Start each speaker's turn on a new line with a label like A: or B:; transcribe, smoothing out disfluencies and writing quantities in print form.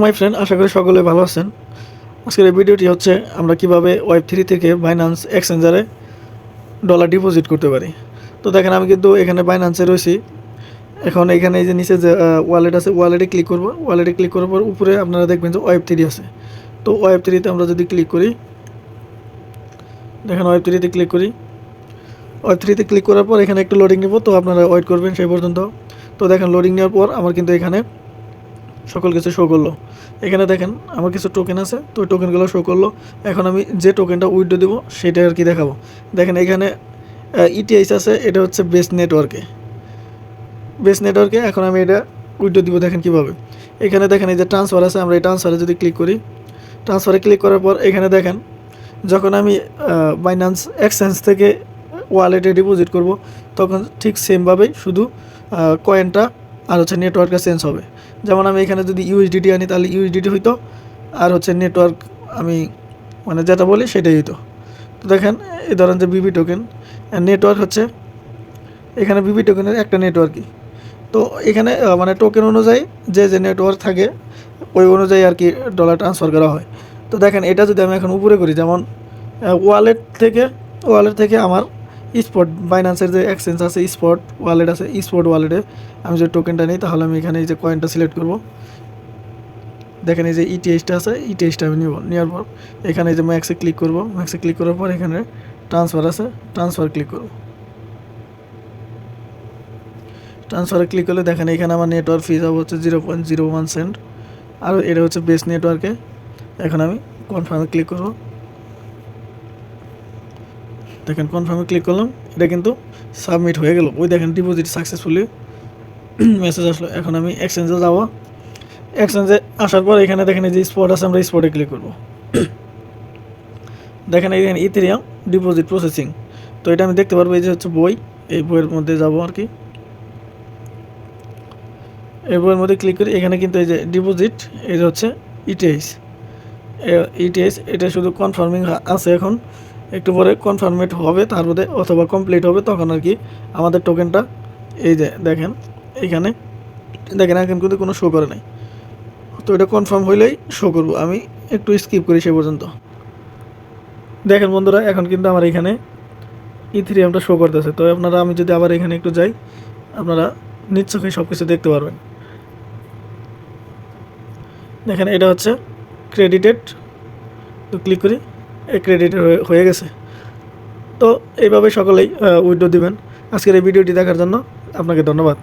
A: My friend, আশা করি সকলে ভালো আছেন। আজকের এই ভিডিওটি হচ্ছে আমরা কিভাবে ওয়েব3 থেকে বাইন্যান্স এক্সচেঞ্জারে ডলার ডিপোজিট করতে পারি। তো দেখেন, আমি কিন্তু এখানে বাইন্যান্সে রয়েছি। এখন এখানে এই যে নিচে যে ওয়ালেট আছে, ওয়ালেটে ক্লিক করব। ওয়ালেটে ক্লিক করার পর উপরে আপনারা দেখবেন যে ওয়েব3 আছে। তো ওয়েব3তে আমরা যদি ক্লিক করি, দেখেন ওয়েব3তে ক্লিক করি। ওয়েব3তে ক্লিক করার পর এখানে একটু লোডিং নেব, তো আপনারা ওয়েট করবেন সেই পর্যন্ত। তো দেখেন, লোডিং নেওয়ার পর আমার কিন্তু এখানে সকল কিছু শো করলো। এখানে দেখেন আমার কিছু টোকেন আছে, তো ওই টোকেনগুলো শো করলো। এখন আমি যে টোকেনটা উইথড্র দেবো সেটা আর কি দেখাবো। দেখেন এখানে ইটিএইচ আছে, এটা হচ্ছে বেস নেটওয়ার্কে এখন আমি এটা উইথড্র দিব। দেখেন কীভাবে, এখানে দেখেন এই যে ট্রান্সফার আছে, আমরা এই ট্রান্সফারে যদি ক্লিক করি, ট্রান্সফারে ক্লিক করার পর এখানে দেখেন যখন আমি বাইন্যান্স এক্সচেঞ্জ থেকে ওয়ালেটে ডিপোজিট করব, তখন ঠিক সেমভাবেই শুধু কয়েনটা আর হচ্ছে নেটওয়ার্কটা চেঞ্জ হবে। যেমন আমি এখানে যদি ইউএসডিটি আনি তাহলে ইউএসডিটি হইতো, আর হচ্ছে নেটওয়ার্ক আমি মানে যেটা বলি সেটাই হইতো। তো দেখেন এই ধরেন যে বিবি টোকেন, নেটওয়ার্ক হচ্ছে এখানে বিবি টোকেনের একটা নেটওয়ার্কই। তো এখানে মানে টোকেন অনুযায়ী যে যে নেটওয়ার্ক থাকে ওই অনুযায়ী আর কি ডলার ট্রান্সফার করা হয়। তো দেখেন এটা যদি আমি এখন উপরে করি, যেমন ওয়ালেট থেকে আমার স্পট বাইন্যান্সের যে এক্সচেঞ্জ আছে, স্পট ওয়ালেট আছে, স্পট ওয়ালেটে আমি যদি টোকেনটা নিই তাহলে আমি এখানে এই যে কয়েনটা সিলেক্ট করব। দেখেন এই যে ইটিএইচটা আছে, ইটিএইচটা আমি নেওয়ার পর এখানে এই যে ম্যাক্সে ক্লিক করব। ম্যাক্সে ক্লিক করার পর এখানে ট্রান্সফার আছে, ট্রান্সফার ক্লিক করব। ট্রান্সফারে ক্লিক করলে দেখেন এখানে আমার নেটওয়ার্ক ফি যাব হচ্ছে 0.01 সেন্ট, আর এটা হচ্ছে বেস নেটওয়ার্কে। এখন আমি কনফার্মে ক্লিক করব। দেখেন কনফার্মে ক্লিক করলাম, এটা কিন্তু সাবমিট হয়ে গেল। ওই দেখেন ডিপোজিট সাকসেসফুলি মেসেজ আসলো। এখন আমি এক্সচেঞ্জে যাব। এক্সচেঞ্জে আসার পর এখানে দেখেন এই যে স্পট আছে, আমরা স্পটে ক্লিক করব। দেখেন এইখানে ইথেরিয়াম ডিপোজিট প্রসেসিং, তো এটা আমি দেখতে পারবো। এই যে হচ্ছে বই, এই বইয়ের মধ্যে যাব আর কি। এই বইয়ের মধ্যে ক্লিক করি, এখানে কিন্তু এই যে ডিপোজিট, এটা হচ্ছে ইটিএইচ। এটা শুধু কনফার্মিং আছে। এখন একটু পরে কনফার্মেট হবে, তারপরে অথবা কমপ্লিট হবে, তখন আর কি আমাদের টোকেনটা এই যে দেখেন এইখানে দেখেন এখন কিন্তু কোনো শো করে নাই। তো এটা কনফার্ম হইলেই শো করব। আমি একটু স্কিপ করি সে পর্যন্ত। দেখেন বন্ধুরা, এখন কিন্তু আমার এখানে ইথেরিয়ামটা শো করতেছে। তো আপনারা, আমি যদি আবার এখানে একটু যাই, আপনারা নিশ্চয়ই সব কিছু দেখতে পারবেন। দেখেন এটা হচ্ছে ক্রেডিটেড, তো ক্লিক করি, এই ক্রেডিটেড হয়ে গেছে। তো এইভাবে সকলেই উইথড্র দিবেন। আজকের এই ভিডিওটি দেখার জন্য আপনাকে ধন্যবাদ।